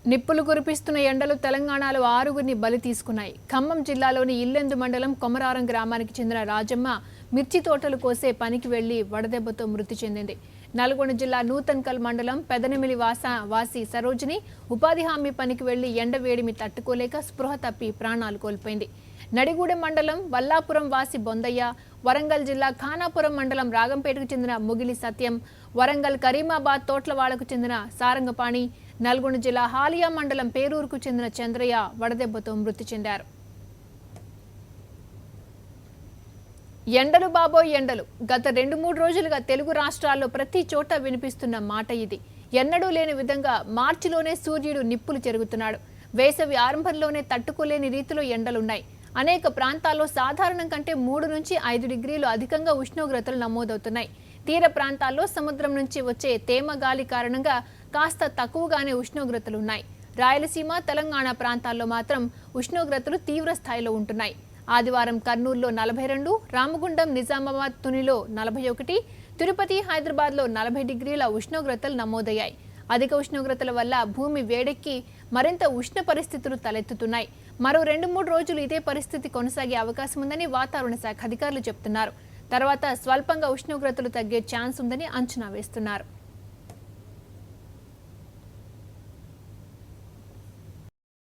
నిప్పులు కురిపిస్తున్న ఎండలు తెలంగాణలో 6గురిని బలి తీసుకున్నాయి. ఖమ్మం జిల్లాలోని ఇల్లెందు మండలం కొమరారం గ్రామానికి చెందిన రాజమ్మ మిర్చి తోటలు కోసే పనికి వెళ్లి వడదెబ్బతో మృతి చెందింది. నల్గొండ జిల్లా నూతన్కల్ మండలం పెదనెమిలి వాసి సరోజిని ఉపాధి హామీ పనికి వెళ్లి ఎండ వేడిమి తట్టుకోలేక స్పృహ తప్పి ప్రాణాలు కోల్పోయింది. నడిగూడెం మండలం వల్లాపురం వాసి బొందయ్య, వరంగల్ జిల్లా ఖానాపురం మండలం రాగంపేటకు చెందిన ముగిలి సత్యం, వరంగల్ కరీమాబాద్ తోట్లవాడకు చెందిన సారంగపాణి, నల్గొండ జిల్లా హాలియా మండలం పేరూరుకు చెందిన చంద్రయ్య వడదెబ్బతో మృతి చెందారు. ఎండలు బాబోయ్ ఎండలు. గత 2-3 రోజులుగా తెలుగు రాష్ట్రాల్లో ప్రతి చోట వినిపిస్తున్న మాట ఇది. ఎన్నడూ లేని విధంగా మార్చిలోనే సూర్యుడు నిప్పులు చెరుగుతున్నాడు. వేసవి ఆరంభంలోనే తట్టుకోలేని రీతిలో ఎండలున్నాయి. అనేక ప్రాంతాల్లో సాధారణం కంటే 3 నుంచి 5 డిగ్రీలు అధికంగా ఉష్ణోగ్రతలు నమోదవుతున్నాయి. తీర ప్రాంతాల్లో సముద్రం నుంచి వచ్చే తేమ గాలి కారణంగా కాస్త తక్కువగానే ఉష్ణోగ్రతలున్నాయి. రాయలసీమ, తెలంగాణ ప్రాంతాల్లో మాత్రం ఉష్ణోగ్రతలు తీవ్ర స్థాయిలో ఉంటున్నాయి. ఆదివారం కర్నూలులో 42, రామగుండం, నిజామాబాద్, తునిలో 41, తిరుపతి, హైదరాబాద్లో 40 డిగ్రీల ఉష్ణోగ్రతలు నమోదయ్యాయి. అధిక ఉష్ణోగ్రతల వల్ల భూమి వేడెక్కి మరింత ఉష్ణ పరిస్థితులు తలెత్తుతున్నాయి. మరో 2-3 రోజులు ఇదే పరిస్థితి కొనసాగే అవకాశం ఉందని వాతావరణ శాఖ అధికారులు చెబుతున్నారు. తర్వాత స్వల్పంగా ఉష్ణోగ్రతలు తగ్గే ఛాన్స్ ఉందని అంచనా వేస్తున్నారు.